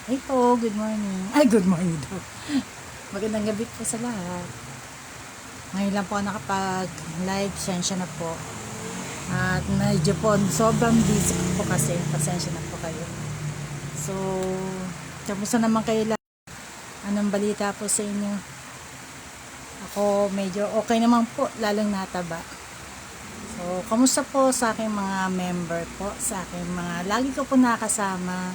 Hey po, good morning. Ay, good morning daw. Magandang gabi po sa lahat. Ngayon lang po ako nakapag-live, sensya na po. At medyo po, sobrang busy po kasi, pasensya na po kayo. So, kamusta naman kayo lahat? Anong balita po sa inyo? Ako medyo okay naman po, lalong nataba. So, kamusta po sa aking mga member po, sa aking mga lagi ko po nakasama.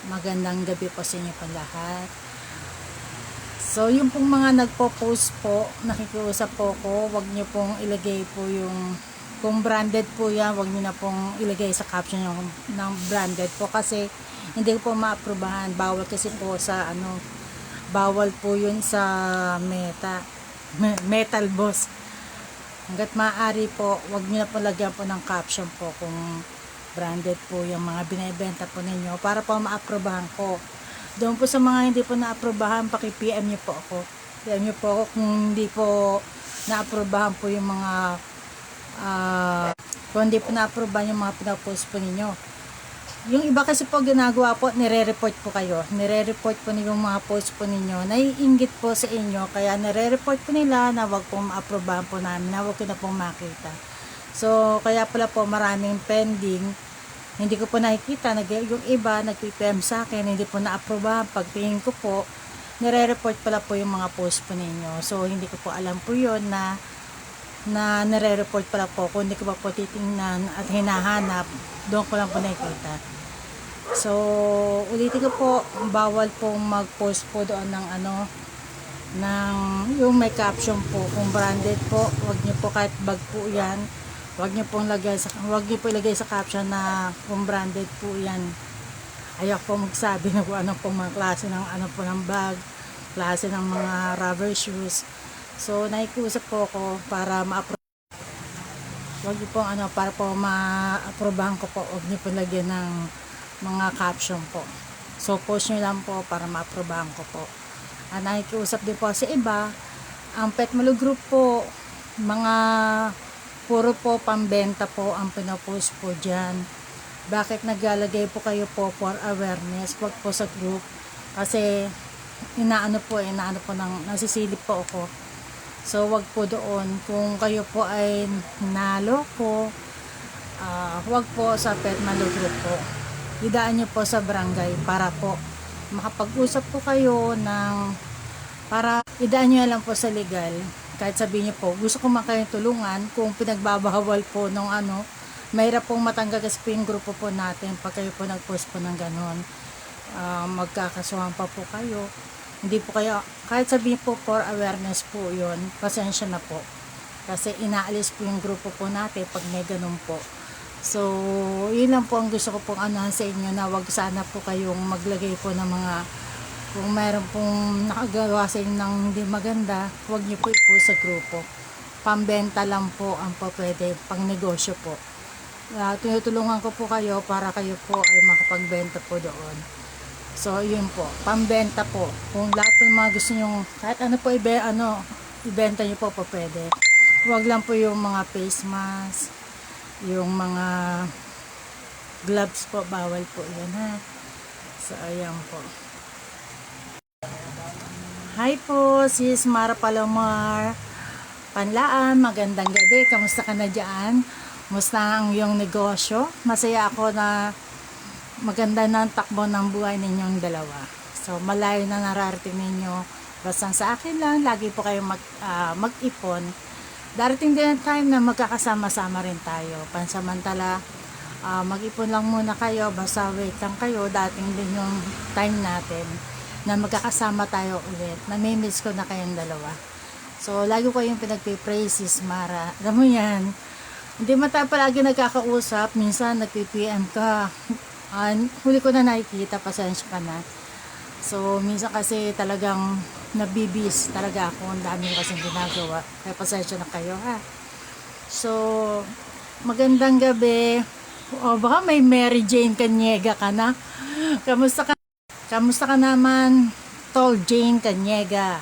Magandang gabi po sa inyo po lahat. So, yung pong mga nagpo-post po, nakikiusap po ko, wag niyo pong ilagay po yung, kung branded po yan, wag niyo na pong ilagay sa caption yung ng branded po kasi hindi ko po maaprubahan. Bawal kasi po sa bawal po yun sa Metal Boss. Hanggat maaari po, wag niyo na po lagyan po ng caption po kung branded po yung mga binibenta po ninyo para po maaprubahan ko. Doon po sa mga hindi po naaprubahan, paki-PM niyo po ako. PM niyo po ako kung hindi po naaprubahan po yung mga kung hindi po naaprubahan yung mga pinapost po ninyo. Yung iba kasi po ginagawa po, nire-report po kayo. Nire-report po ninyo yung mga post po ninyo. Naiinggit po sa inyo, kaya nire-report po nila na wag po maaprubahan po namin, na wag ko na pong makita. So, kaya pala po maraming pending. Hindi ko po nakikita, yung iba nag-PM sa akin, hindi po na-aprobahan. Pagtingin ko po, nire-report pala po yung mga post po ninyo. So, hindi ko po alam po yun na nire-report pala po. Kung hindi ko pa po titingnan at hinahanap, doon ko lang po nakikita. So, ulitin ko po, bawal po mag-post po doon ng ng yung may caption po. Kung branded po, wag niyo po kahit bag po yan. Wag niyo po ilagay sa caption na kung branded po yan. Ayaw po magsabi na kung ano pong mga klase ng ng bag, klase ng mga rubber shoes. So, nakikiusap po ako para wag niyo po para po ma-aprobahan ko po. Wag niyo po lagyan ng mga caption po. So, post niyo lang po para ma-aprobahan ko po. Nakikiusap din po sa iba, ang Petmalo Group po, mga puro po pambenta po ang pinopost po dyan. Bakit naglalagay po kayo po for awareness? Wag po sa group. Kasi inaano po nasisilip po ako. So wag po doon. Kung kayo po ay naloko, wag po sa Petmalo Group po. Idaan nyo po sa barangay para po makapag-usap po kayo para idaan nyo lang po sa legal. Kahit sabihin niyo po, gusto ko man kayong tulungan kung pinagbabawal po nung mahirap pong matanggal kasi po yung grupo po natin pag kayo po nag-post po ng ganon. Magkakasuhan pa po kayo. Hindi po kayo, kahit sabihin po for awareness po yun, pasensya na po. Kasi inaalis po yung grupo po natin pag may ganon po. So, yun lang po ang gusto ko pong sa inyo na wag sana po kayong maglagay po ng mga kung mayroon pong nakagawa sa inyo ng hindi maganda, huwag niyo po ipo sa grupo. Pambenta lang po ang po pwede, pang negosyo po. Tinutulungan ko po kayo para kayo po ay makapagbenta po doon. So, yun po. Pambenta po. Kung lahat po mga gusto nyo, kahit ano po ibenta nyo po pwede. Huwag lang po yung mga face mask, yung mga gloves po, bawal po yan ha. So, ayan po. Hi po, sis Mara Palomar Panlaan, magandang gabi. Kamusta ka na dyan? Kamusta ang iyong negosyo? Masaya ako na maganda na ang takbo ng buhay ninyong dalawa. So, malayo na nararating ninyo. Basta sa akin lang, lagi po kayo mag-ipon. Darating din ang time na magkakasama-sama rin tayo. Pansamantala, mag-ipon lang muna kayo. Basta wait lang kayo. Dating din yung time natin na magkakasama tayo ulit. Namimiss ko na kayong dalawa. So, lagi ko yung pinagpipray, sis Mara. Alam mo yan, hindi man tayo palagi nagkakausap. Minsan, nagpipm ka. Huli ko na nakikita, pasensya ka na. So, minsan kasi talagang nabibis talaga ako. Ang dami ko kasing ginagawa. Kaya pasensya na kayo, ha. So, magandang gabi. Baka may Mary Jane Kanyega ka na. Kamusta ka naman, Tol Jane Kanyega?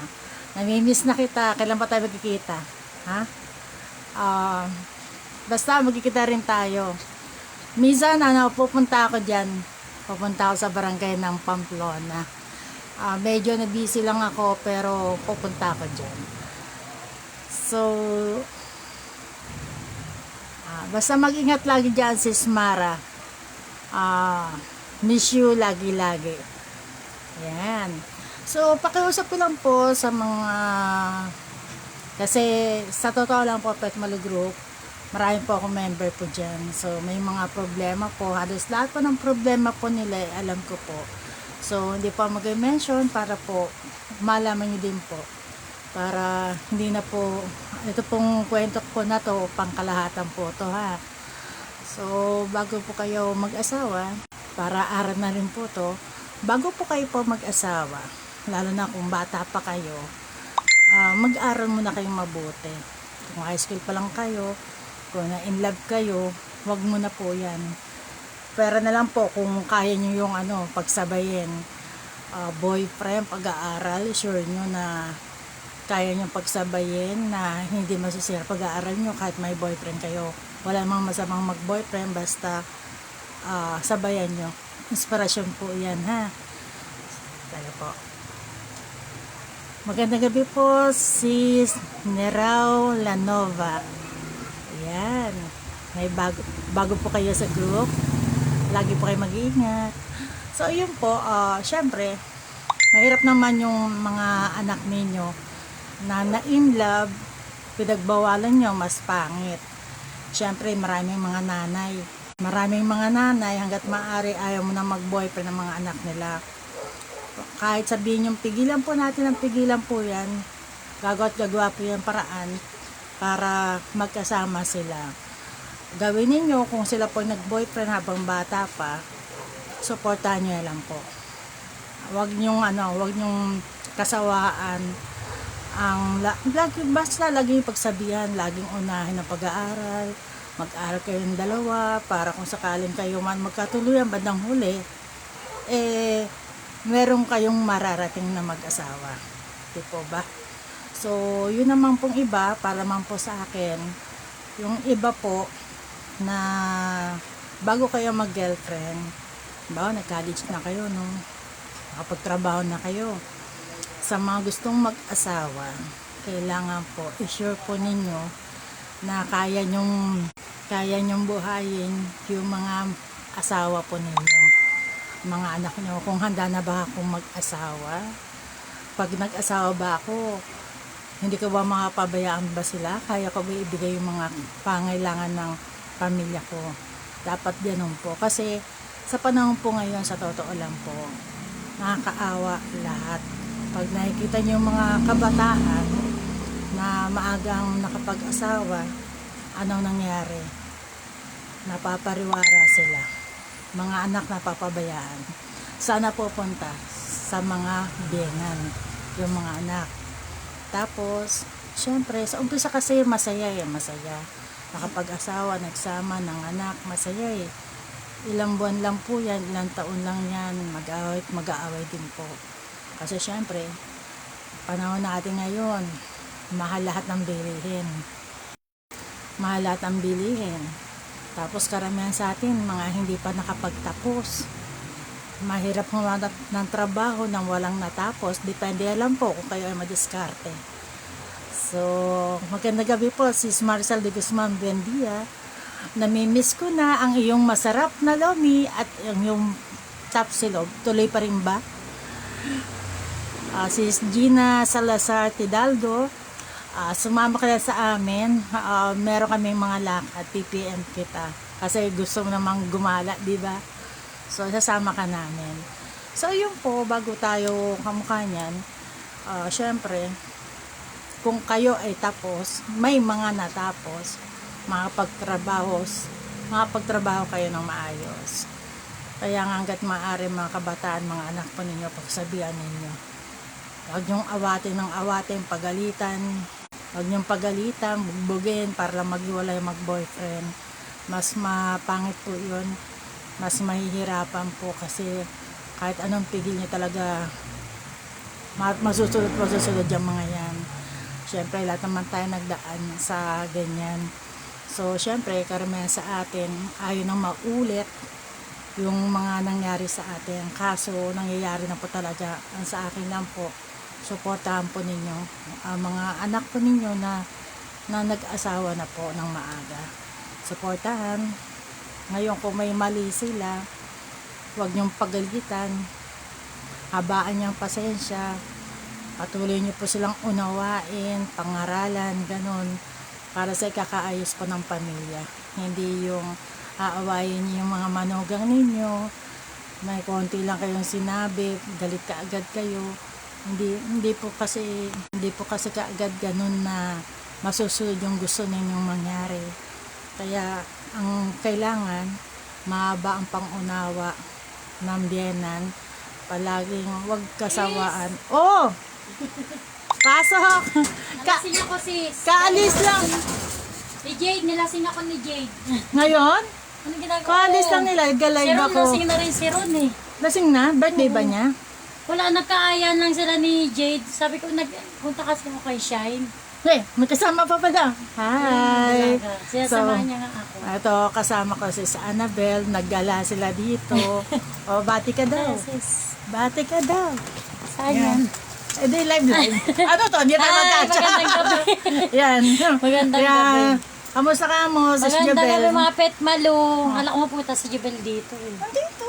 Namimiss na kita. Kailan pa tayo magkikita? Ha? Basta magkikita rin tayo. Minsan, pupunta ako dyan. Pupunta ako sa barangay ng Pamplona. Medyo na busy lang ako pero pupunta ako dyan. So, basta mag-ingat lagi dyan, sis Mara. Miss you lagi-lagi. Yan. So, pakiusap ko lang po sa mga, kasi sa totoo lang po, Pet Malo Group, marami po akong member po dyan. So, may mga problema po. Halos lahat po ng problema po nila, alam ko po. So, hindi po mag-mention para po malaman nyo din po. Para hindi na po, ito pong kwento ko na to, pangkalahatan po to ha. So, bago po kayo mag-asawa, para aral na rin po to, bago po kayo po mag-asawa, lalo na kung bata pa kayo, mag-aral muna kayong mabuti. Kung high school pa lang kayo, kung na-in love kayo, wag mo na po yan. Pero na lang po kung kaya nyo yung pagsabayin, boyfriend, pag-aaral, sure nyo na kaya nyo pagsabayin na hindi masisira pag-aaral nyo kahit may boyfriend kayo. Wala namang masamang mag-boyfriend, basta sabayan nyo. Inspirasyon po yan ha. Tayo po. Magandang gabi po, sis Nerao Lanova. Yan. May bago po kayo sa group. Lagi po kayo mag-iingat. So, yun po, syempre, mahirap naman yung mga anak ninyo na na-in love, pinagbawalan nyo, mas pangit. Syempre, maraming mga nanay. Maraming mga nanay, hanggat maaari, ayaw mo na mag-boyfriend ng mga anak nila. Kahit sabihin yung pigilan po natin, ang pigilan po yan, gagawa at gagawa po yan paraan para magkasama sila. Gawin ninyo kung sila po nag-boyfriend habang bata pa, supportahan nyo lang po. Wag nyong kasawaan ang basta laging pagsabihan, laging unahin ang pag-aaral, mag-aaral kayong dalawa para kung sakaling kayo man magkatuluyan bandang huli, meron kayong mararating na mag-asawa. Di po ba? So, yun naman pong iba, para naman po sa akin, yung iba po na bago kayo mag-girlfriend, nag-college na kayo, no? Nakapagtrabaho na kayo. Sa mga gustong mag-asawa, kailangan po, i-sure po ninyo na kaya nyong buhayin yung mga asawa po ninyo, mga anak nyo. Kung handa na ba akong mag-asawa? Pag nag-asawa ba ako, hindi ko ba makapabayaan ba sila? Kaya ko ba ibigay yung mga pangailangan ng pamilya ko? Dapat ganun po. Kasi sa panahon po ngayon, sa totoo lang po, nakakaawa lahat. Pag nakikita niyo yung mga kabataan na maagang nakapag-asawa, anong nangyari? Napapariwara sila. Mga anak napapabayaan. Sana pupunta sa mga biyenan yung mga anak. Tapos, syempre, sa umpisa kasi masaya. Nakapag-asawa, nagsama ng anak, masaya eh. Ilang buwan lang po yan, ilang taon lang yan, mag-aaway din po. Kasi syempre, panahon natin ngayon, mahal lahat ng bilihin. Mahal lahat ng bilihin. Tapos karamihan sa atin, mga hindi pa nakapagtapos. Mahirap humanap ng trabaho nang walang natapos. Depende lang po kung kayo ay madiskarte. So, magandang gabi po, sis Maricel de Guzman Buendia. Namimiss ko na ang iyong masarap na lomi at ang iyong tapsilog. Tuloy pa rin ba? Sis Gina Salazar Tidaldo, sumama ka na sa amin. Meron kaming mga lakad, PPM kita. Kasi gusto mo namang gumala, di ba? So, sasama ka namin. So, yun po, bago tayo kamukha niyan, syempre, kung kayo ay tapos, may mga natapos, makapagtrabaho kayo ng maayos. Kaya nga hanggat maaari mga kabataan, mga anak po ninyo, pagsabihan ninyo. Huwag niyong awatin, pagalitan. Huwag niyong pagalitan, bugbugin para lang maghiwalay mag-boyfriend. Mas mapangit po yun. Mas mahihirapan po kasi kahit anong pigil niyo talaga, masusunod yung mga yan. Siyempre, lahat naman tayo nagdaan sa ganyan. So, siyempre, karamihan sa atin, ayaw nang maulit yung mga nangyari sa atin. Kaso nangyayari na po talaga. Ang sa akin lang po, suportahan po ninyo ang mga anak po ninyo na nag-asawa na po ng maaga. Suportahan. Ngayon kung may mali sila, huwag niyong pagalitan, habaan niyang pasensya, patuloy niyo po silang unawain, pangaralan, ganon, para sa ikakaayos po ng pamilya. Hindi yung aawayin niyo yung mga manugang ninyo, may konti lang kayong sinabi, galit ka agad kayo. Hindi po kasi kaagad ganon na masusunod yung gusto ninyong mangyari. Kaya ang kailangan, mahaba ang pangunawa ng biyenan, palaging wag kasawaan. Oh! Pasok! Nilasing ako sis. Kaalis lang! Ni Jade, nilasing ako ni Jade. Ngayon? Ano ginagawa? Kaalis lang nila, Si galay Ron, ako. lasing na rin si Ron eh. Lasing na? Birthday ba niya? Wala, nagkaayan lang sila ni Jade. Sabi ko, punta kasi ako kay Shine. Hey, may kasama pa pala. Hi! Sinasamahan niya nga ako. Ito, kasama ko si Annabel. Naggala sila dito. O, bati ka daw. Sis, Bati ka daw. saan yan? Eh, di live. Ano to? Hindi tayo Ay, magkatsa. magandang gabi. Yan. Magandang Yan. gabi. Kamusta ka mo, Sis Magandang Jabel? gabi mga pet malong. Alam ko mapunta si Jubel dito eh. Dito.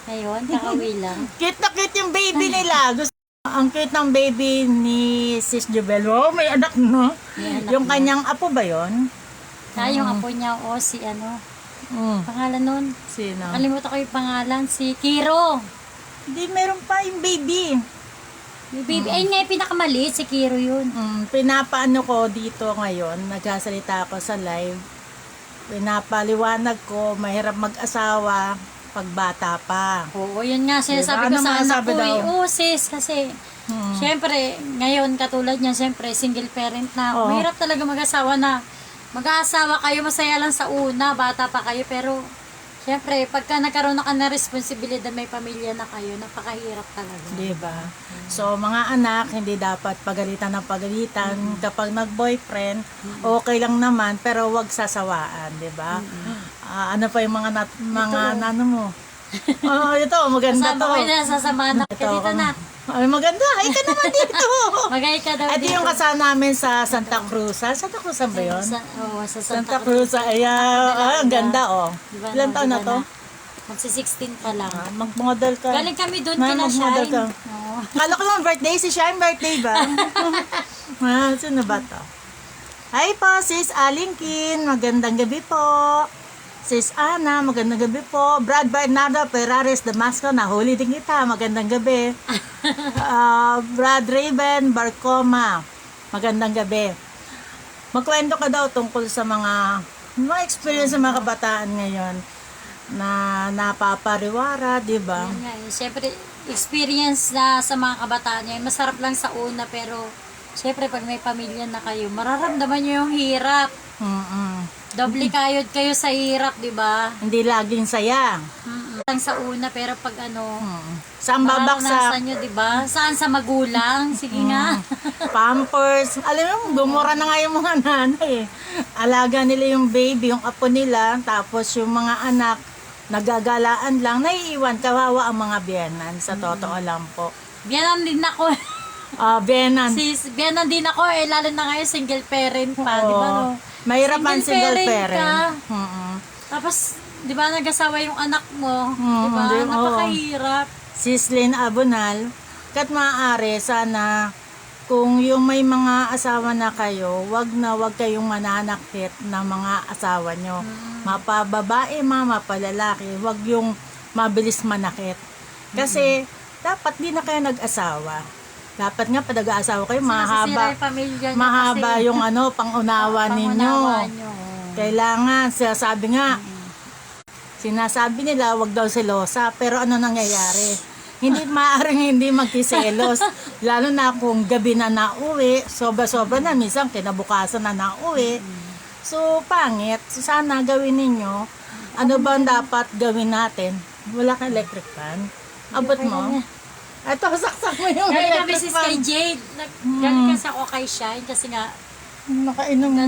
Ngayon, kakauwi lang. Cute na cute yung baby nila. Gusto ang cute ng baby ni Sis Jabel. Oh, may anak, no? May anak Yung na. kanyang apo ba yon? Yung apo niya, si ano, pangalan nun. Sino? Kalimutan ko yung pangalan, si Kiro. Hindi, meron pa yung baby. Yung baby, ayun nga yung pinakamaliit, si Kiro yun. Pinapaano ko dito ngayon, nagsasalita ako sa live. Pinapaliwanag ko, mahirap mag-asawa pag bata pa. Oo, yun nga, sinasabi Diba? ko Ano sa anak masasabi ko daw? eh. Oo, sis, kasi, syempre, ngayon, katulad niya, syempre, single parent na. Oo. Mahirap talaga mag-asawa na. Mag-aasawa kayo, masaya lang sa una, bata pa kayo, pero, syempre, pagka nagkaroon na ka na responsibilidad, may pamilya na kayo, napakahirap talaga. Diba? So, mga anak, hindi dapat pagalitan ng pagalitan. Kapag nag-boyfriend, okay lang naman, pero wag sasawaan, diba? Ano pa yung mga nano mo? Oh, ito, maganda Kasama to. ko na, sasamahan na ka dito na. Ay, maganda. Ay, ka naman dito. Magay ka daw Ito dito. yung kasama namin sa Santa Cruz. Santa Cruz ba yun? Oo, sa Santa Cruz. Ayan, ang ganda, oh. Diba, Ilan taon na diba to? Magsi-16 pa lang. Mag-model ka. Galing kami doon May kina mag-model Shine. ka. Oo. Kala ko naman birthday. Si Shine birthday ba? Sino ba to? Hi po, Sis Alingkin. Magandang gabi po. Sis Ana, magandang gabi po. Brad Bernardo Ferraris Damasco, nahuli din kita. Magandang gabi. Brad Raven Barcoma, magandang gabi. Magkwento ka daw tungkol sa mga experience ng mga kabataan ngayon na napapariwara, di ba? Yan nga eh. Siyempre, experience na sa mga kabataan niya, masarap lang sa una, pero siyempre, pag may pamilya na kayo, mararamdaman niyo yung hirap. Doble kayod kayo sa hirap, di ba? Hindi laging saya. Lang sa una, pero pag ano, Saan babaksak? mararanasan nyo, di ba? Saan sa magulang? Sige nga. Pampers. Alam mo, gumura na nga yung mga nanay. Alaga nila yung baby, yung apo nila, tapos yung mga anak, nagagalaan lang, naiiwan, kawawa ang mga biyenan, sa totoo lang po. Biyanan din ako. Biyenan. Biyanan din ako eh, lalo na ngayon single parent pa, di ba no? Mahirap ang single parent. ka. Mm-mm. Tapos, di ba nag-asawa yung anak mo? Di ba? oo. Napakahirap. Sislin Abunal, kat maaari, sana kung yung may mga asawa na kayo, wag kayong mananakit ng mga asawa nyo. Mapababae, mapalalaki, wag yung mabilis manakit. Kasi, dapat di na kayo nag-asawa. Dapat nga, pag nag-aasawa kayo, Nasisira yung pamilya niya mahaba kasi. yung pangunawa ninyo. Pangunawa nyo. Kailangan, sinasabi nila, wag daw selosa, pero ano nangyayari? Hindi maaaring hindi magkiselos. Lalo na kung gabi na nauwi, sobra-sobra na, minsan kinabukasan na nauwi. So, pangit. So, sana gawin ninyo. Ano ba ang dapat gawin natin? Wala kang electric fan? Abot mo? Ito, saksak mo yung Galing kami electric sis fan. kay Jade. Galing kasi ako kay Shine kasi nga, Nakainom nga.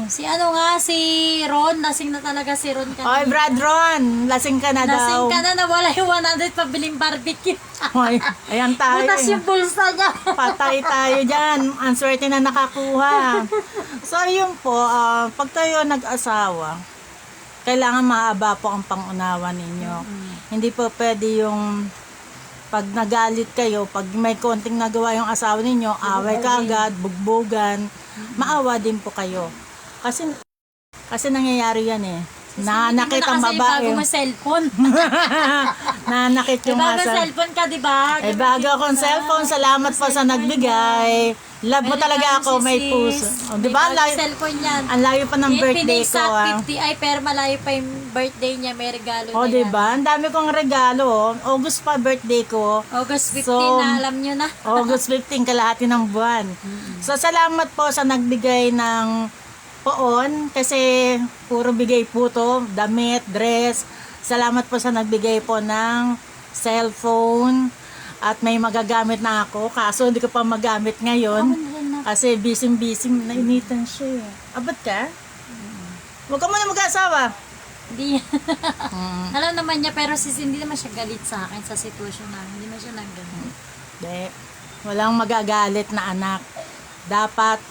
Si ano nga, si Ron, lasing na talaga si Ron kanina. Oy, Brad Ron, lasing ka na Lasing daw. ka na, nawala yung 100 pabiling barbecue. Oy, ayan tayo. Butas yung bulsa niya. Patay tayo dyan. Ang swerte na nakakuha. So, yun po, pag tayo nag-asawa, kailangan maaba po ang pangunawa ninyo. Hindi po pwede yung pag nagalit kayo, pag may konting nagawa yung asawa ninyo, away ka agad, bugbugan, maawa din po kayo. Kasi nangyayari yan eh. Nanakit ang Kasi babae. bago mo cellphone. Nanakit yung Bago asa. cellphone ka, di ba? Eh, bago akong cellphone, salamat po sa nagbigay. Love mo talaga ako, may puso. Oh, di ba? Ang layo, Cellphone yan. ang layo pa ng birthday ko. Ah. 50 ay pero malayo pa yung birthday niya, may regalo Oh, na di yan. ba? Ang dami kong regalo. Oh. August pa birthday ko. August 15 So, na, alam nyo na. August 15, kalahati ng buwan. So, salamat po sa nagbigay ng poon kasi puro bigay po to, damit, dress. Salamat po sa nagbigay po ng cellphone at may magagamit na ako. Kaso hindi ko pa magamit ngayon kasi busy, nainitan siya. Abot ka? Huwag ka muna mag-asawa. Hindi. Alam naman niya pero hindi naman siya galit sa akin sa sitwasyon namin. Hindi naman siya nagganun. Hindi. Walang magagalit na anak. Dapat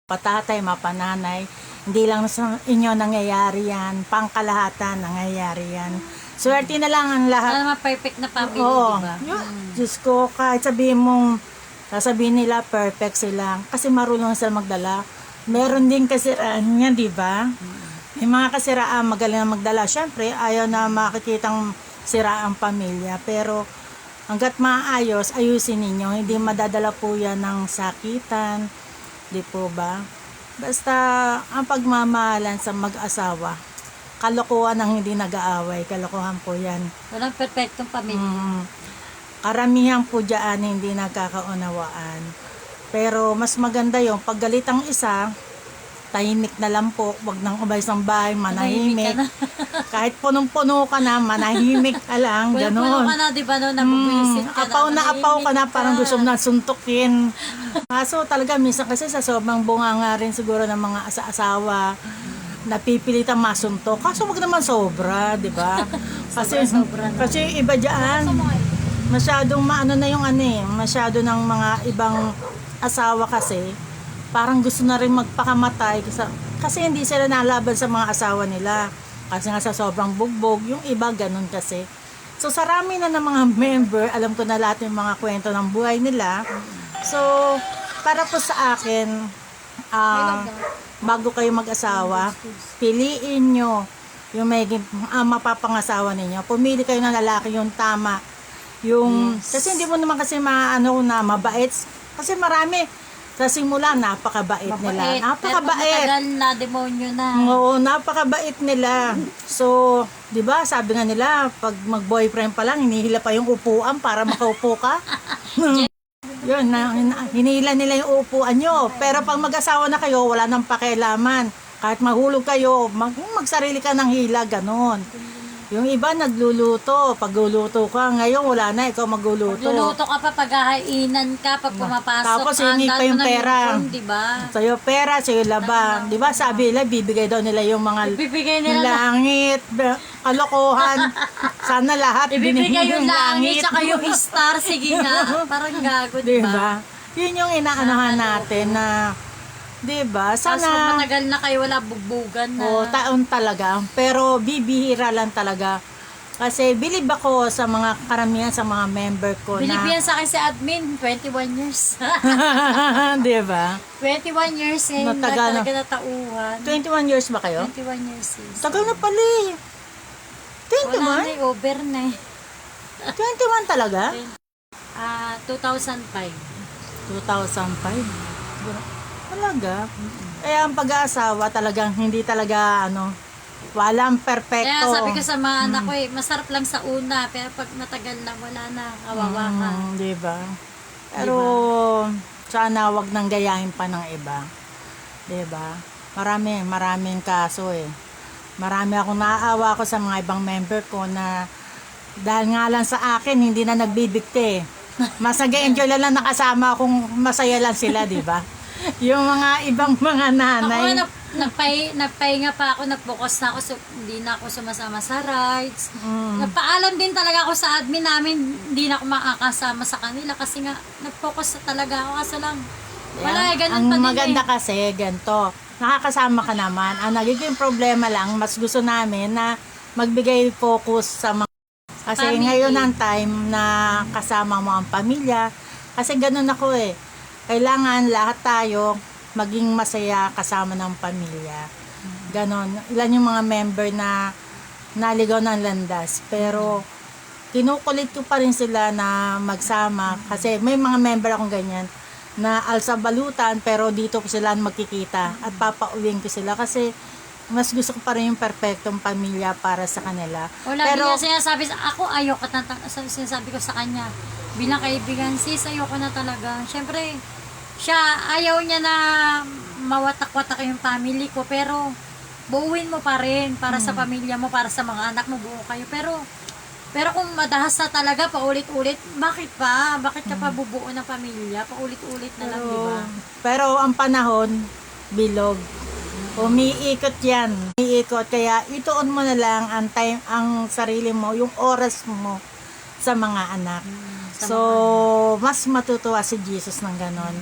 patatay, mapananay. Hindi lang sa inyo nangyayari yan. Pangkalahatan nangyayari yan. Swerte na lang ang lahat. Wala naman perfect na family, Oo. di ba? Diyos ko, kahit sabihin nila perfect sila. Kasi marunong sila magdala. Meron din kasiraan niya, di ba? May mga kasiraan, magaling na magdala. Siyempre, ayaw na makikitang sira ang pamilya. Pero hanggat maayos, ayusin ninyo. Hindi madadala po yan ng sakitan. Di po ba? Basta ang pagmamahalan sa mag-asawa, kalokohan ang hindi nag-aaway. Kalokohan po yan. Walang perfectong pamilya. Karamihan po dyan hindi nagkakaunawaan. Pero mas maganda yung paggalit ang isa, tahimik na lang po. Huwag nang umalis ng bahay, manahimik. Manahimik Kahit punong-puno ka na, manahimik ka lang. Wala Ganon. ka na, di ba, no? Nabubwisit ka Apaw na apaw ka na, manahimik parang gusto mo na suntukin. Kaso talaga, minsan kasi sa sobrang bunganga rin siguro ng mga asawa, napipilitang masuntok. Kaso wag naman sobra, di ba? Kasi iba dyan, masyadong maano na yung masyado ng mga ibang asawa kasi, parang gusto na rin magpakamatay kasi hindi sila nalaban sa mga asawa nila. Kasi nga sa sobrang bugbog, yung iba ganun kasi. So sarami na ng mga member, alam ko na lahat yung mga kwento ng buhay nila. So, para po sa akin, bago kayo mag-asawa, piliin nyo yung may mapapangasawa ninyo. Pumili kayo ng lalaki yung tama. Kasi hindi mo naman kasi maano na mabait. Kasi marami, sa simula, napakabait nila. Pero pag Napakabait. matagal na, demonyo na. Oo, napakabait nila. So, di ba, sabi nga nila, pag mag-boyfriend pa lang, hinihila pa yung upuan para makaupo ka. Yun, hinihila nila yung upuan nyo. Pero pag mag-asawa na kayo, wala nang pakialaman. Kahit mahulog kayo, magsarili ka ng hila, ganon. Yung iba nagluluto. Pag luluto ka, ngayon wala na, ikaw magluluto. Luluto ka pa, paghahainan ka, pag pumapasok Tapos ka, hingi pa yung pera. Di ba? Sa'yo pera, sa'yo laba. Di ba sabi nila, bibigay daw nila yung mga Ibibigay nila langit, kalokohan. Sana lahat Ibibigay yung langit, langit. tsaka yung star. Sige nga, parang gago, Di di ba? ba? Yun yung inaanahan natin na, di ba? Tapos pag Sana, matagal na kayo, wala bugbugan na. taon talaga. Pero bibihira lang talaga. Kasi bilib ako sa mga karamihan sa mga member ko Bilib na, yan sa akin si admin, 21 years. di ba? 21 years eh, Matagal na. talaga natauhan. 21 years ba kayo? 21 years eh. Tagal na pala eh. Wala na 21? eh, over na eh. 21 talaga? 2005. 2005. Talaga? Kaya ang pag-aasawa talagang hindi talaga walang perfecto. Kaya sabi ko sa mga anak ko eh, masarap lang sa una, pero pag matagal na, wala na, kawawa ka. Di ba? Pero sana wag nang gayahin pa ng iba. Di ba? Maraming kaso eh. Marami akong naaawa ko sa mga ibang member ko na dahil nga lang sa akin, hindi na nagbibigti. Mas nag-enjoy lang nakasama kung masaya lang sila, di ba? Yung mga ibang mga nanay. Ako, nagpahinga pa ako, nag-focus na ako, so, hindi na ako sumasama sa rides. Mm. Nagpaalam din talaga ako sa admin namin, hindi na ako makakasama sa kanila kasi nga, nag-focus na talaga ako. Kaso lang, wala Yan. eh, ganun Ang pa din maganda eh. kasi, ganito, nakakasama ka naman. Ang nagiging problema lang, mas gusto namin na magbigay focus sa mga... Kasi Family. ngayon ang time na kasama mo ang pamilya. Kasi ganun ako eh. Kailangan lahat tayo maging masaya kasama ng pamilya. Ganon. Ilan yung mga member na naligaw ng landas. Pero kinukulit ko pa rin sila na magsama. Kasi may mga member akong ganyan na alsabalutan pero dito ko sila magkikita at papauwiin ko sila kasi mas gusto ko pa rin yung perfectong pamilya para sa kanila. Wala Pero din niya sinasabi sa ako, ayoko na, sinasabi ko sa kanya, bilang kaibigan, sis, ayoko na talaga. Siyempre, siya, ayaw niya na mawatak-watak yung family ko, pero buuin mo pa rin para sa pamilya mo, para sa mga anak mo, buo kayo. Pero kung madahas na talaga, paulit-ulit, bakit pa? Bakit ka pa bubuo ng pamilya? Paulit-ulit na lang, di ba? pero ang panahon, bilog. Umiikot yan. Umiikot. Kaya ituon mo na lang ang time, ang sarili mo, yung oras mo sa mga anak. So, mas matutuwa si Jesus ng ganon.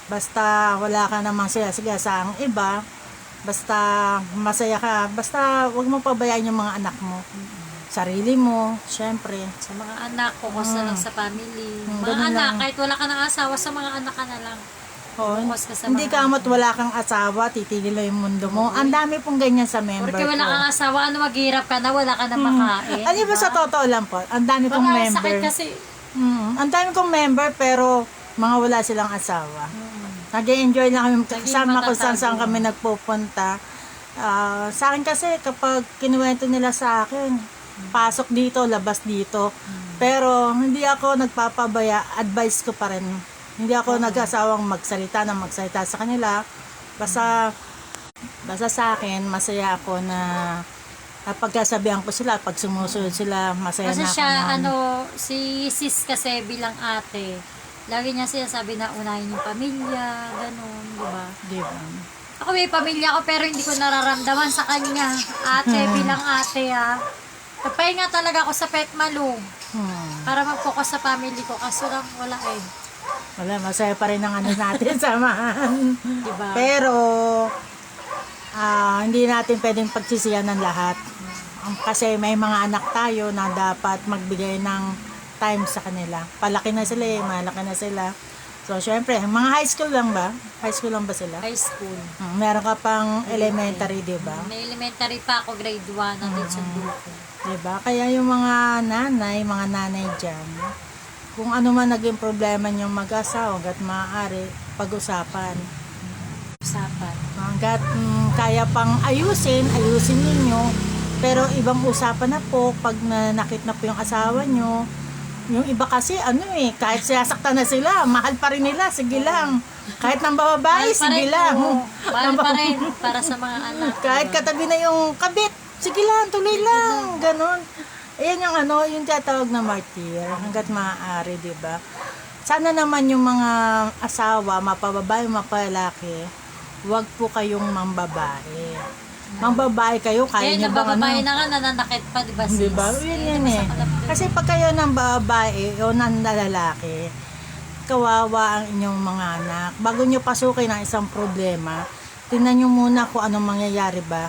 Basta wala ka namang siya sa ang iba, basta masaya ka, basta wag mo pabayaan yung mga anak mo. Sarili mo, syempre. Sa mga anak, focus na lang sa family. Mga ganun anak, lang. kahit wala ka ng asawa, sa mga anak ka na lang. Oh, Focus ka sa hindi mga ka amat wala kang asawa, titigil lang yung mundo mo. Ang dami pong ganyan sa member Porque wala ko. kang asawa, ano maghihirap ka na, wala ka na makain. Ano ba sa totoo lang po? Ang dami kong Baka member. sakit kasi. Ang dami kong member pero mga wala silang asawa. Nag-enjoy lang kami kasama kung saan saan kami nagpupunta. Sa akin kasi kapag kinuwento nila sa akin, pasok dito, labas dito. Pero hindi ako nagpapabaya, advice ko pa rin. Hindi ako nag-asawang magsalita sa kanila. Basta sa akin, masaya ako na pagkasabihan ko sila, pag sumusunod sila, masaya Kasi na ako. siya, na- si sis kasi bilang ate, lagi niya sinasabi na unahin yung pamilya, ganun, di ba? Di ba? Ako may pamilya ko pero hindi ko nararamdaman sa kanya. Ate, bilang ate Nagpahinga talaga ako sa pet malu para mag-focus sa family ko. Kaso lang wala eh. Wala, masaya pa rin ang ano natin, samahan. Di ba? Pero, hindi natin pwedeng pagsisiyan ng lahat. Kasi may mga anak tayo na dapat magbigay ng time sa kanila. Palaki na sila malaki na sila. So, syempre, mga high school lang ba? High school lang ba sila? High school. Meron ka pang elementary, di ba? May elementary pa ako, grade 1, nandun sa Duco. Di ba? Kaya yung mga nanay dyan, kung ano man naging problema niyong mag-asawa, hanggat maaari, pag-usapan. Usapan. Hanggat kaya pang ayusin ninyo. Pero ibang usapan na po pag nanakit na po yung asawa nyo. Yung iba kasi kahit sinasaktan na sila, mahal pa rin nila, sige lang. Kahit ng babae, sige lang. Mahal pa rin para sa mga anak. Kahit katabi na yung kabit, sige lang, tuloy lang, ganon. Ayan yung yung tinatawag na martyr, hanggat maaari, di ba? Sana naman yung mga asawa, mapababae, mapalalaki, wag po kayong mambabae. Mambabae kayo, kaya Eh, nyo bang nabababae na nga, nananakit pa, di ba sis? Di ba? Yun eh. Kasi pag kayo ng babae o ng lalaki, kawawa ang inyong mga anak. Bago nyo pasukin ang isang problema, tingnan nyo muna kung anong mangyayari ba.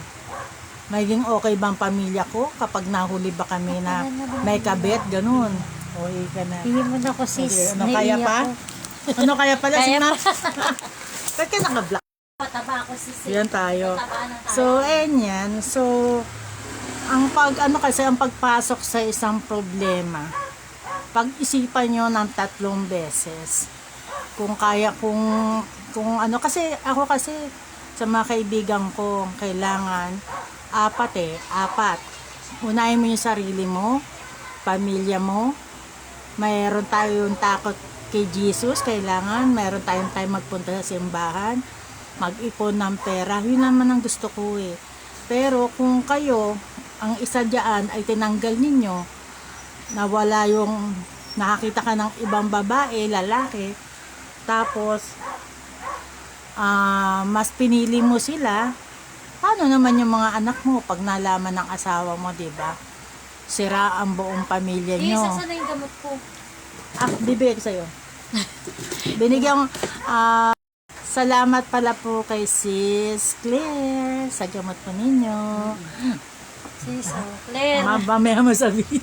Magiging okay ba ang pamilya ko kapag nahuli ba kami na may kabit, ganun. Okay ka na. Hindi mo na ko sis. Ano kaya pa? Ano kaya pala? Kaya Sina? pa. Ba't ka naka-block? Pataba ako sis. Yan tayo. Pataba na tayo. So, yan. So, ang pagpasok sa isang problema, pag-isipan nyo ng 3 beses. Kung kaya, kung kasi ako kasi sa mga kaibigan ko, kailangan 4. Unahin mo yung sarili mo, pamilya mo, mayroon tayong takot kay Jesus, kailangan, mayroon tayong time magpunta sa simbahan, mag-ipon ng pera, yun naman ang gusto ko eh. Pero kung kayo, ang isa dyan ay tinanggal ninyo, nawala yung nakakita ka ng ibang babae, lalaki, tapos mas pinili mo sila paano naman yung mga anak mo pag nalaman ng asawa mo, di ba? Sira ang buong pamilya Eh, nyo. saan na yung gamot ko? Bibigay ko sa'yo. Binigyan, salamat pala po kay Sis Claire sa gamot po ninyo. Sis, Claire. Mamaya mo sabihin.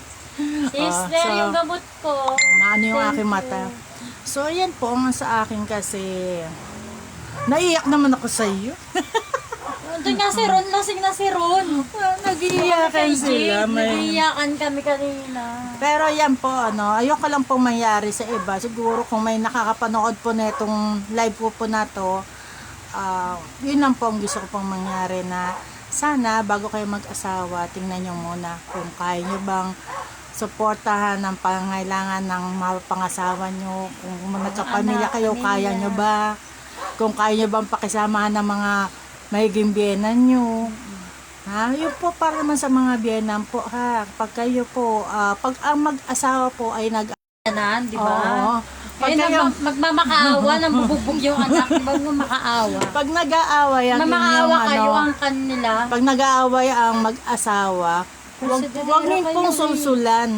Sis, Claire, yung gamot ko. Maano yung Thank aking you. mata. So, yan po ang sa akin kasi naiyak naman ako sa iyo. Doon nga si Ron, lasing na si Ron. Nag-iiyakan sila. Nag-iiyakan kami kanina. Pero yan po, ayoko lang pong mangyari sa iba. Siguro kung may nakakapanood po na itong live po na to, yun lang po ang gusto ko pong mangyari na sana bago kayo mag-asawa, tingnan nyo muna kung kaya nyo bang suportahan ang pangailangan ng mga pangasawa nyo. Kung nagkapamilya kayo, kaya nyo ba? Kung kaya nyo bang pakisamahan ng mga mahiging biyenan nyo. Ha? Yun po para naman sa mga biyenan po ha. Pag kayo po, pag ang mag-asawa po ay Ganan, di ba? Oo. Pag Kaya kayo, magmamakaawa, nang bubugbog yung anak, magmamakaawa. pag nag-aaway ang Mamakaawa inyong kayo ang kanila. pag nag-aaway ang mag-asawa, wag niyo pong susulan.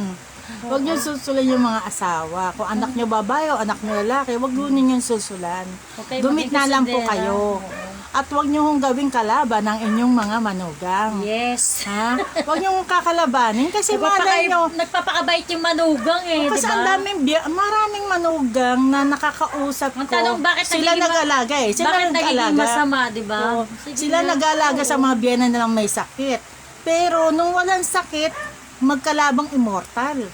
Wag niyo susulan yung mga asawa. Kung anak niyo babae o anak niyo lalaki, wag niyo yung susulan. Okay, Dumit na lang po maging kayo. At wag niyo hong gawing kalaban ang inyong mga manugang. Yes. Ha? Wag niyo hong kakalabanin kasi malay niyo. Nagpapakabait yung manugang eh, di Kasi ang ba? maraming manugang na nakakausap ko. Ang tanong, bakit Sila nagiging nag-alaga eh. Sila Bakit nagiging nag-alaga. masama, di ba? Oo. Sige Sila na. nag-alaga sa mga biyenan na may sakit. Pero nung walang sakit, magkalabang immortal.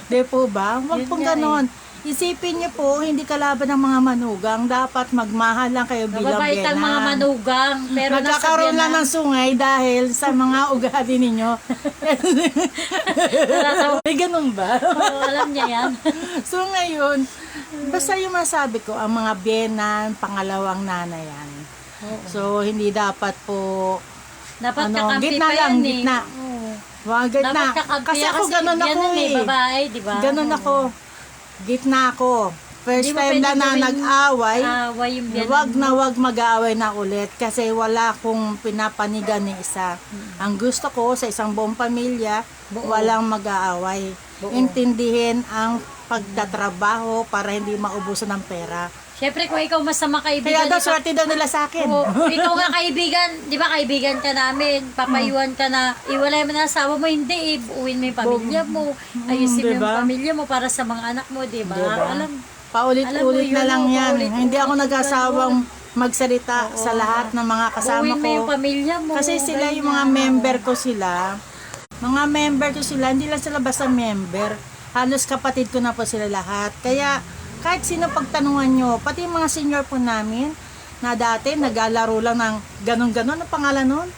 Di po ba? Huwag Yun pong nga ganon. Isipin niyo po, hindi kalaban ng mga manugang. Dapat magmahal lang kayo bilang Mababait ang biyenan. mga manugang. Pero Nagkakaroon lang ng sungay dahil sa mga ugali ninyo. May ganun ba? alam niya yan. So ngayon, basta yung masabi ko, ang mga biyenan, pangalawang nanay yan. So hindi dapat po, Dapat Ano, kakampi gitna pa lang, yan gitna. eh. Oo. wag na. Dapat kakampi Kasi yan ako ganun yan ako may eh. babae, di ba? Ganun ako. Gitna ako. First Di mo time pwede na gawing nag-away, Away yung biyanan wag mo. na wag mag-aaway na ulit kasi wala akong pinapanigan ni isa. Ang gusto ko sa isang buong pamilya, walang mag-aaway. Intindihin ang pagtatrabaho para hindi maubusan ng pera. Siyempre, kung ikaw masama Kaya kaibigan, daw swerte daw nila sa akin. ikaw nga kaibigan, di ba kaibigan ka namin, papayuhan ka na, iwalay mo na asawa mo, hindi, buuin mo yung pamilya mo, ayusin mo diba? yung pamilya mo para sa mga anak mo, di ba? Diba? Alam Paulit-ulit Alam mo na yun, lang oh, yan. paulit-ulit Hindi ako ka nag-asawang magsalita sa lahat ng mga kasama buuin mo yung ko. pamilya mo. Kasi sila yung mga ganyan. member ko sila. Mga member ko sila, hindi lang sila basta member. Halos kapatid ko na po sila lahat. Kaya kahit sino pagtanungan nyo, pati yung mga senior po namin, na dati naglalaro lang ng ganon-ganon, ang pangalan nun?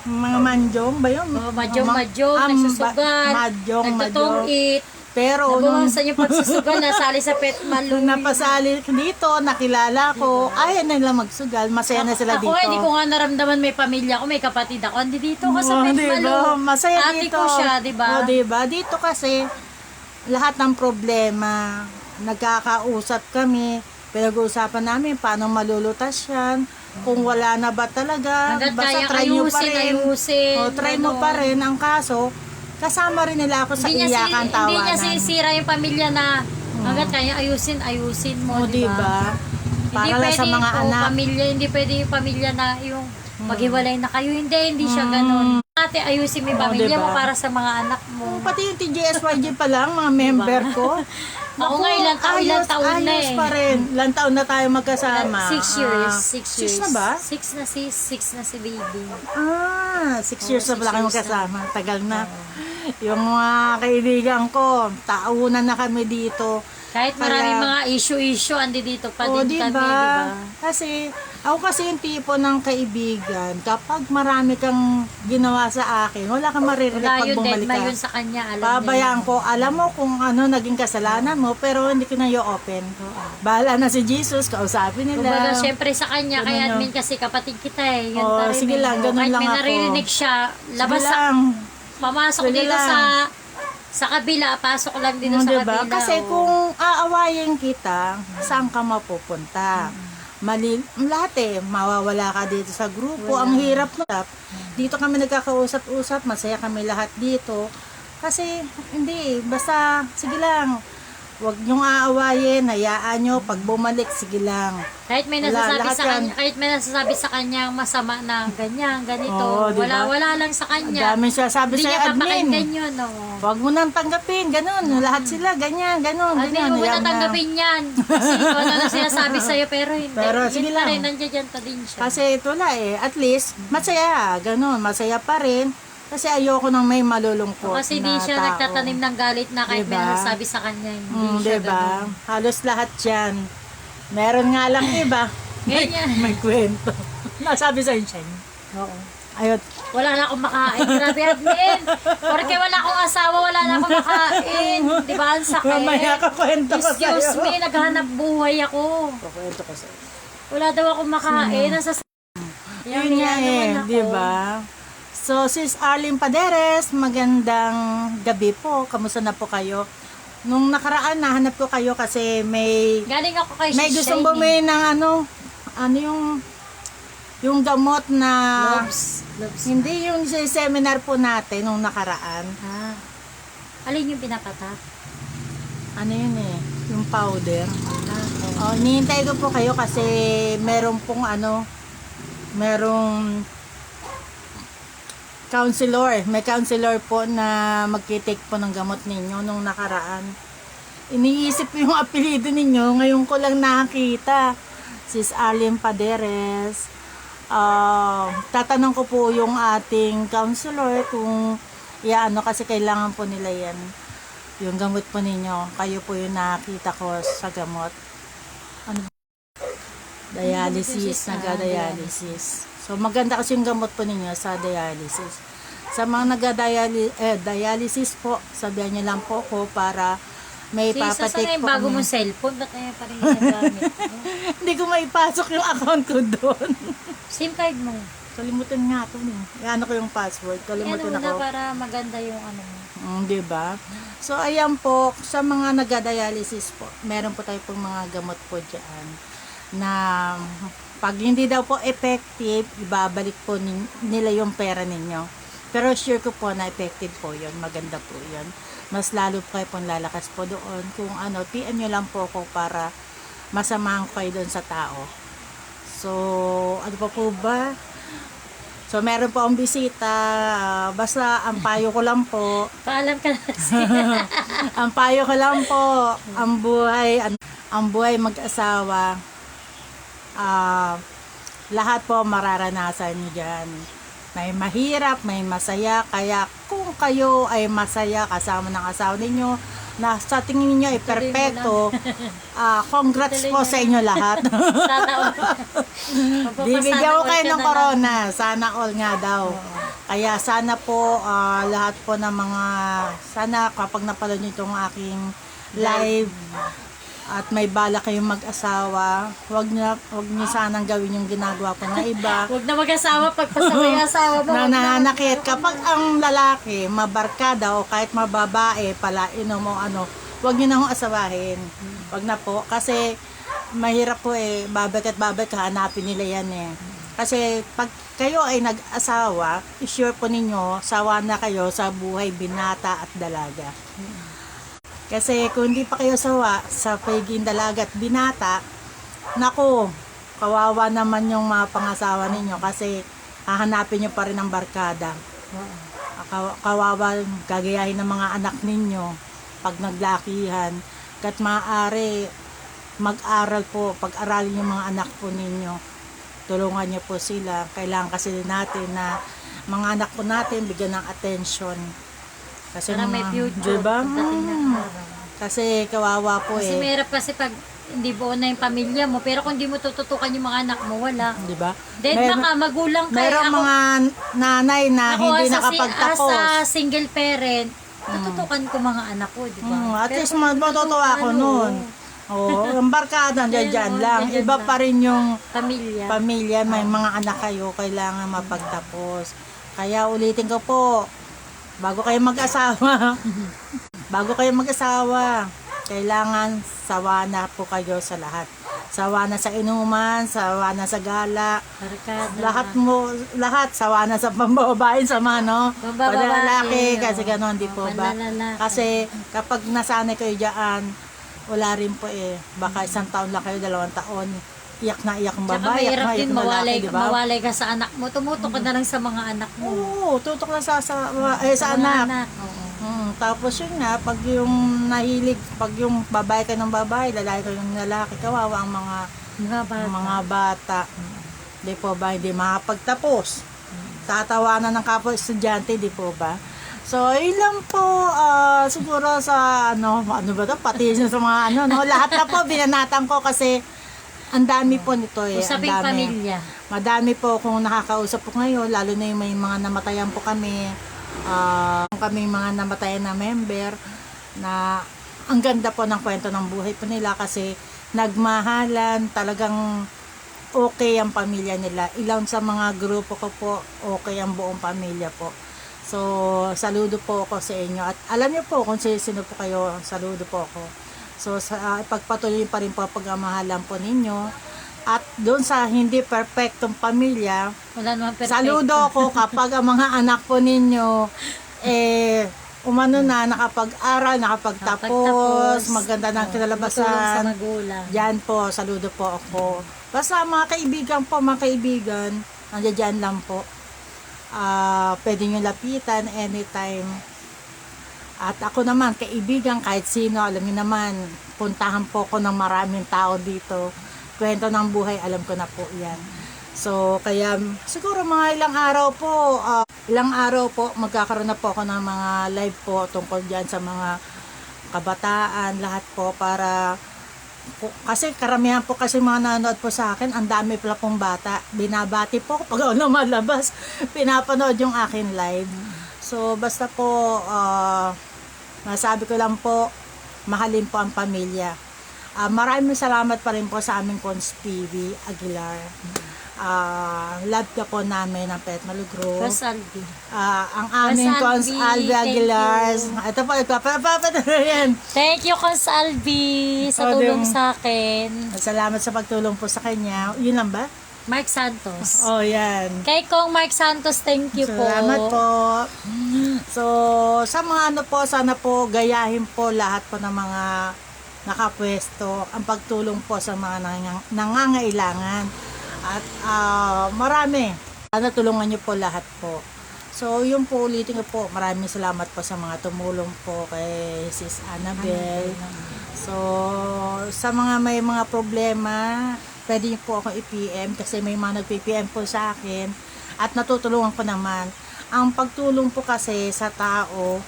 Mga manjong ba yun? Madyong, nagsusugal, nagtutong-it, Pero nung nabawasan yung pagsusugal, nasali sa pet nung napasali dito, nakilala ko, ayaw na nila magsugal, masaya na sila dito. Ako, hindi ko nga naramdaman may pamilya ko, may kapatid ako. Hindi dito ka sa Oo, Pet diba? Malo. Masaya Ate dito. ko siya, di ba? O, diba? Dito kasi, lahat ng problema, nagkakausap kami, pinag-uusapan namin paano malulutas yan, kung wala na ba talaga, Hanggat basta kayang try nyo pa ayusin, rin. ayusin. O, try mo Ganon. pa rin. Ang kaso, kasama rin nila ako sa iyakan, tawanan. Hindi niya sinisira yung pamilya na hanggat kaya ayusin mo, O, di ba? diba? Para lang sa mga anak. Pamilya, hindi pwede yung pamilya na yung maghiwalay na kayo. Hindi siya ganun. Ate, ayusin mo yung pamilya diba? mo para sa mga anak mo. Pati yung TGSYG pa lang, mga member ko. Ako nga, ilang taon na ayos eh. pa rin. Ilang taon na tayo magkasama. 6 years. 6 Six years. na ba? 6 na si baby. 6 years na 6 pala kayo years magkasama. Tagal na. Yung mga kaibigan ko, taunan na kami dito. Kahit Kaya- maraming mga issue, andi dito pa O, din diba? kami, di ba? Kasi, ako kasi yung tipo ng kaibigan, kapag marami kang ginawa sa akin, wala kang maririnig Wala pag yun, bumalik dead ka. yun sa kanya, alam Babayaan ko, alam mo kung ano naging kasalanan mo, pero hindi ko na i-open. Bahala na si Jesus, kausapin nila. Kumbaga, syempre sa kanya, Ganun kaya yun. admin kasi kapatid kita eh. Yun Oo, pa rin sige eh. lang, ganun Kahit lang may ako. naririnig siya, labas Sige sa, lang. pamasok Sige dito lang. sa kabila, pasok lang dito Mm, sa diba? kabila. Kasi oo. kung aawayin kita, saan ka mapupunta? lahat mawawala ka dito sa grupo. Ang hirap na. Dito kami nagkakausap-usap, masaya kami lahat dito. Kasi, hindi, basta, sige lang, huwag niyong aawayin, hayaan niyo, pag bumalik, sige lang. Kahit may Wala, nasasabi lahat sa yan. kanya, kahit may nasasabi sa kanya masama na ganyan, ganito. Oo, diba? Wala lang sa Ang kanya. dami siya sabi Hindi sa niya papakinggan admin. yun, no. Huwag mo nang tanggapin, ganun. Lahat sila, ganyan, ganun. Admin, ganyan. huwag mo Hayaan na na. tanggapin yan. Kasi kung ano na sinasabi sa'yo, pero hindi. Pero Yun sige pa lang. rin, nandiyan pa din siya. Kasi ito la at least, masaya, ganun, masaya pa rin. Kasi ayoko nang may malulungkot Kasi na di siya tao. nagtatanim ng galit na kahit may Diba? nasasabi sa kanya. Hindi siya diba? ganun. Halos lahat yan. Meron nga lang iba. Ganyan. May kwento. Nasabi sa siya. Oo. Ayun. Wala na akong makain. Grabe, admin. Porque wala akong asawa, wala na akong makain. Di ba? Ang sakit. Mamaya ka kwento ko sa'yo. Excuse me, naghahanap buhay ako. Kukwento ko sa'yo. Wala daw akong makain. Nasa Yun nga di ba? So, Sis Arlene Paderes, magandang gabi po. Kamusta na po kayo? Nung nakaraan, nahanap ko kayo kasi may Galing ako kay may Shiny. gustong bumili ng ano yung gamot na Loves. hindi yung sa seminar po natin nung nakaraan. Ah. Alin yung pinapatak? Ano yun yung powder. Ah, Hinihintay ko po kayo kasi meron pong merong counselor. May counselor po na magkitake po ng gamot ninyo nung nakaraan. Iniisip ko yung apelido ninyo, ngayon ko lang nakita. Sis Arlene Paderes. Tatanong ko po yung ating counselor kung kasi kailangan po nila yan. Yung gamot po ninyo. Kayo po yung nakita ko sa gamot. Dialysis, nag-dialysis. So maganda kasi yung gamot po ninyo sa dialysis. Sa mga nag-dialysis po, sabihan niyo lang po ko para may so, isa papatik na yung po bago kami. mong cellphone, ba't kaya pa rin ginagamit? Hindi ko maipasok yung account ko doon. SIM card mo. Kalimutan nga ito. Ano ko yung password. Kalimutan Yan ako. na para maganda yung ano mo. Diba? So ayan po, sa mga nag-dialysis po, meron po tayo pong mga gamot po dyan na pag hindi daw po effective, ibabalik po nila yung pera ninyo. Pero sure ko po na effective po yun. Maganda po yun. Mas lalo po kayo pong lalakas po doon. Kung PM nyo lang po ako para masamahan ko kayo doon sa tao. So, ano pa po ba? So, meron po akong bisita. Basta, ang payo ko lang po. Paalam ka na kasi. Ang payo ko lang po. Ang buhay mag-asawa. Lahat po mararanasan nyo dyan. May mahirap, may masaya. Kaya kung kayo ay masaya kasama ng asawa ninyo, na sa tingin niyo ay perfecto, congrats po sa inyo lahat. Sana all. Bibigyan ko kayo ng corona. Sana all nga daw. Kaya sana po lahat po ng mga, sana kapag napanood nyo itong aking live, at may bala kayong mag-asawa, wag niyo sanang gawin yung ginagawa ko na iba. Huwag na mag-asawa pagpasabay asawa mo. Na nananakit. Kapag ang lalaki, mabarkada o kahit mababae, palainom o wag niyo na hong asawahin. Wag na po. Kasi mahirap po babalik at babalik, hanapin nila yan Kasi pag kayo ay nag-asawa, sure po ninyo, sawa na kayo sa buhay binata at dalaga. Kasi kung hindi pa kayo sawa sa pagiging dalaga at binata, naku, kawawa naman yung mga pangasawa ninyo kasi hahanapin nyo pa rin ang barkada. Kawawa gagayahin ng mga anak ninyo pag naglakihan. Kat maaari mag-aral po, pag-aralin yung mga anak po ninyo. Tulungan nyo po sila. Kailangan kasi natin na mga anak po natin bigyan ng attention. Kasi Para may future. Diba? Pagdating ng araw. Kasi kawawa po Kasi mahirap kasi pag hindi buo na yung pamilya mo, pero kung di mo tututukan yung mga anak mo, wala. Di ba? Then baka magulang kayo. Merong mga nanay na hindi As nakapagtapos. a single parent, tututukan ko mga anak ko, di ba? At least matutuwa ako noon. Oo, ang barkada dyan lang. dyan Iba lang. pa rin yung Pamilya. may mga anak kayo, kailangan mapagtapos. Kaya ulitin ko po, bago kayo mag-asawa, kailangan sawa na po kayo sa lahat. Sawa na sa inuman, sawa na sa gala. Barkada. Lahat sawa na sa pambababae, sa mga Pambababae, panlalaki, oo. kasi gano'n, di po ba? Panlalaki. Kasi kapag nasanay kayo diyan, wala rin po eh. Baka 1 taon lang kayo, 2 taon. Iyak na iyak ang Tsaka babae, iyak mahirap na iyak din ang lalaki, mawalay, di ba? mawalay ka sa anak mo. Tumutok ka na lang sa mga anak mo. Oo, tutok lang sa Mga anak. Oo. Tapos yun nga, pag yung nahilig, pag yung babae ka ng babae, lalaki ka ng lalaki, kawawa ang mga bata. Di po ba, hindi makapagtapos. Tatawanan ng kapwa estudyante, di po ba? So, yun lang po, siguro sa, ano ba to, pati sa mga lahat na po, binanatan ko kasi ang dami po nito eh. Usaping ang dami. pamilya. Madami po kung nakakausap po ngayon, lalo na yung may mga namatayan po kami. Kami mga namatayan na member na ang ganda po ng kwento ng buhay po nila kasi nagmahalan, talagang okay ang pamilya nila. Ilang sa mga grupo ko po, okay ang buong pamilya po. So, saludo po ako sa inyo. At alam niyo po kung sino po kayo, saludo po ako. So, pagpatuloy pa rin po ang pagmamahalan po ninyo. At doon sa hindi perfectong pamilya, Wala naman perfecto. saludo ako kapag ang mga anak po ninyo umano na, nakapag-aral, nakapagtapos, maganda ng Matulong sa kinalabasan. magulang. Diyan po, saludo po ako. Basta mga kaibigan, nandiyan dyan lang po. Pwede nyo lapitan anytime. At ako naman, kaibigan, kahit sino, alam niyo naman, puntahan po ko ng maraming tao dito. Kwento ng buhay, alam ko na po yan. So, kaya siguro mga ilang araw po, magkakaroon na po ako ng mga live po tungkol dyan sa mga kabataan, lahat po para, kasi karamihan po kasi mga nanonood po sa akin, ang dami pala pong bata. Binabati po pag ako lumalabas, pinapanood yung akin live. So, basta po, masabi ko lang po, mahalin po ang pamilya. Maraming salamat pa rin po sa aming Cons TV Aguilar. Love ka po namin ng Pet Malugro. Cons Albi. Ang aming Cons Albi Aguilar. Ito po, yan. Thank you, Cons Albi, sa tulong sa akin. Salamat sa pagtulong po sa kanya. Yun lang ba? Mark Santos. Oh, yan. Kay Kong Mark Santos, thank you po. Salamat po. So, sa mga sana po, gayahin po lahat po ng mga nakapwesto ang pagtulong po sa mga nangangailangan at marami. Sana tulungan niyo po lahat po. So, yung po ulitin ko po, maraming salamat po sa mga tumulong po kay Sis Annabel. So, sa may mga problema, pwede niyo po ako i-PM kasi may mga nag-PM po sa akin at natutulungan ko naman. Ang pagtulong po kasi sa tao,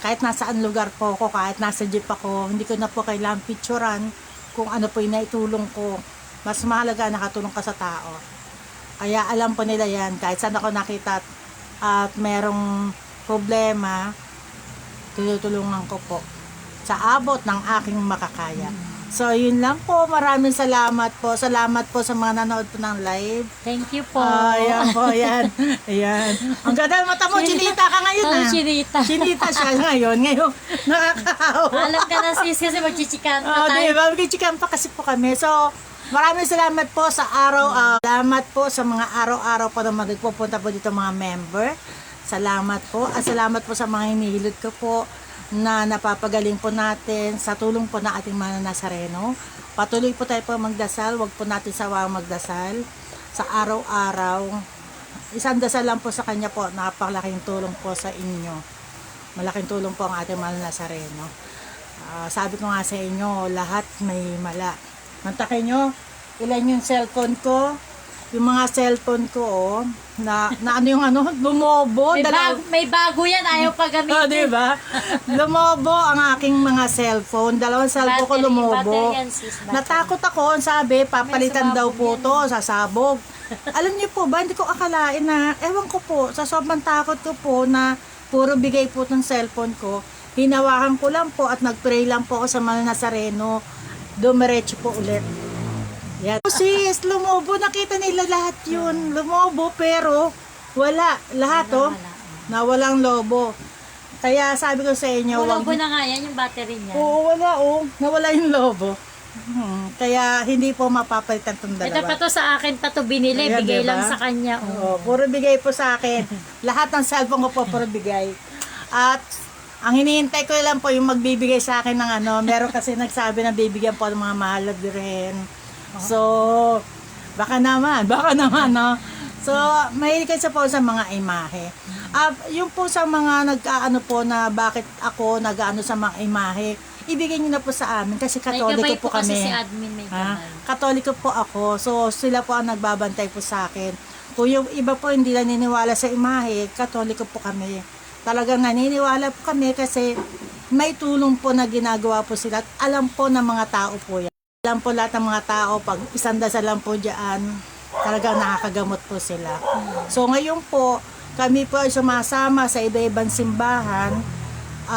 kahit nasaan lugar po ako, kahit nasa jeep ako, hindi ko na po kailangang picturean kung ano po yung naitulong ko. Mas mahalaga nakatulong ka sa tao. Kaya alam po nila yan, kahit saan ako nakita at merong problema, tutulungan ko po sa abot ng aking makakaya. So, yun lang po. Maraming salamat po. Salamat po sa mga nanood po ng live. Thank you po. Ayan po, ayan. Ayan. Ang ganda ng mata mo, chinita ka ngayon Oh, chinita. Chinita siya ngayon. Ngayon, nakakahawa. Alam ka na sis kasi magchichikan pa Oh, tayo. diba? Magchichikan pa kasi po kami. So, maraming salamat po sa araw. Salamat po sa mga araw-araw po na magpupunta po dito mga member. Salamat po. At salamat po sa mga hinihilod ko po na napapagaling po natin sa tulong po ng ating mga Nazareno. Patuloy po tayo po magdasal. Huwag po natin sawang magdasal sa araw-araw. Isang dasal lang po sa kanya po. Napakalaking tulong po sa inyo. Malaking tulong po ang ating mga Nazareno. Sabi ko nga sa inyo, lahat may mala. Mantakin nyo, ilan yung cellphone ko? Yung mga cellphone ko, na ano yung lumobo. May bago yan, ayaw pa gamitin. Diba? Lumobo ang aking mga cellphone. 2 cellphone ko lumobo. Battery yan, sis, battery. Natakot ako, sabi, papalitan daw po to, sasabog. Alam niyo po ba, hindi ko akalain na, ewan ko po, sa sobrang takot ko po na puro bigay po ng cellphone ko, hinawakan ko lang po at nagpray lang po ako sa mga Nazareno, dumiretso po ulit. Yan. Sis, lumobo, nakita nila lahat yun. Lumobo, pero wala. Lahat, nawalang lobo. Kaya sabi ko sa inyo, Lobo na nga yan, yung battery niya. Oo, wala, nawala yung lobo. Kaya hindi po mapapalitan itong Ito pa dalawa. to sa akin pa to binili. Ayan, Bigay diba? lang sa kanya. Oo, puro bigay po sa akin. Lahat ng cellphone ko po puro bigay. At ang hinihintay ko lang po yung magbibigay sa akin ng ano. Meron kasi nagsabi na bibigyan po ng mga mahal na birhen. So, baka naman, no? So, mahilig kayo po sa mga imahe. Yung po sa mga nag-aano po na bakit ako nag-aano sa mga imahe, ibigay niyo na po sa amin kasi May katoliko gabay po po kasi kami. si admin may Ha? gabay. Katoliko po ako. So, sila po ang nagbabantay po sa akin. Kung yung iba po hindi naniniwala sa imahe, katoliko po kami. Talagang naniniwala po kami kasi may tulong po na ginagawa po sila. At alam po ng mga tao po yan. Alam po lahat ng mga tao, pag isang dasal lang po dyan, talagang nakakagamot po sila. So, ngayon po, kami po ay sumasama sa iba-ibang simbahan.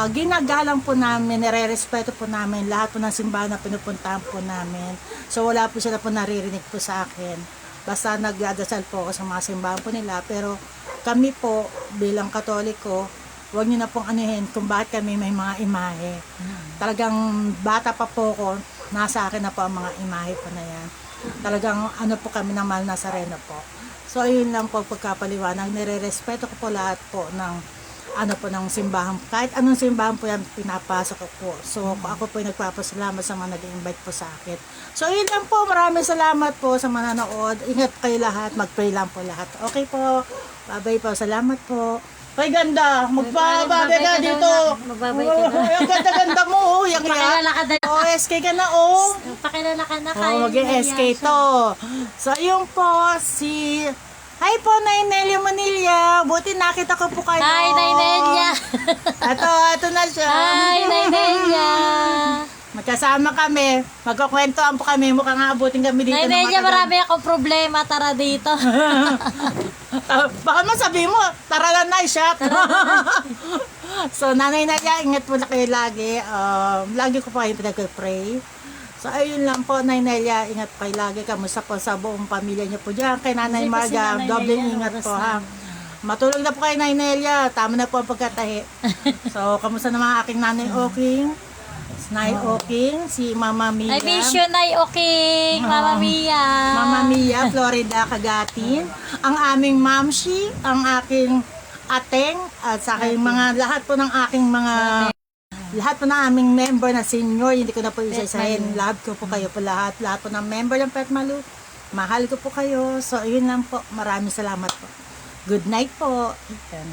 Ginagalang po namin, nire-respeto po namin lahat po ng simbahan na pinupuntahan po namin. So wala po sila po naririnig po sa akin. Basta nagdadasal po ako sa mga simbahan po nila. Pero kami po bilang Katoliko, huwag niyo na pong anuhin kung bakit kami may mga imahe. Talagang bata pa po ko, nasa akin na po ang mga imahe po na yan. Talagang ano po kami ng Mahal Nazareno po. So ayun lang po pagkapaliwanag, nire-respeto ko po lahat po ng ano po ng simbahan. Kahit anong simbahan po yan, pinapasok ko po. So, ako po ay nagpapasalamat sa mga nag-invite po sa akin. So, yun lang po. Maraming salamat po sa mananood. Ingat kayo lahat. Mag-pray lang po lahat. Okay po. Bye-bye po. Salamat po. Ay, ganda. Magbabay ka dito. Magbabay ka na. Ay, ang ganda-ganda mo. Oh, yang Pakilala ka na. Oh, SK ka na, oh. Pakilala ka na Oh, kayo. mag-SK to. So, yung po, si... Hi po, Nay Nelia Manilla. Buti nakita ko po kayo. Hi, Nay Nelia. Ito na siya. Hi, Nay Nelia. Magkasama kami. Magkukwentuhan po kami. Mukhang abutin kami dito. Nay ng Nelia, matagal. marami akong problema. Tara dito. Baka man sabihin mo, tara na Nay, shot. So, Nanay Nelia, ingat po na kayo lagi. Lagi ko po kayo pinag-pray. So, ayun lang po, Nay Nelia, ingat po kayo lagi. Kamusta po sa buong pamilya niyo po dyan. Kay Nanay Kasi po si Marga, Nanay doble Nelia, ingat oras po na. ha. Matulog na po kayo, Nay Nelia. Tama na po ang pagkatahi. So, kamusta naman aking Nanay Oking? Nay Oking, si Mama Mia. I miss you, Nay Oking. Mama Mia. Mama Mia, Florida, Cagatin. Ang aming mamshi, ang aking ateng, at sa aking mga, lahat po ng aking mga, lahat po ng aming member na senior, hindi ko na po isa-isahin, love ko po kayo po lahat po ng member ng Pet Malu, mahal ko po kayo. So, yun lang po, maraming salamat po. Good night po. Ayan.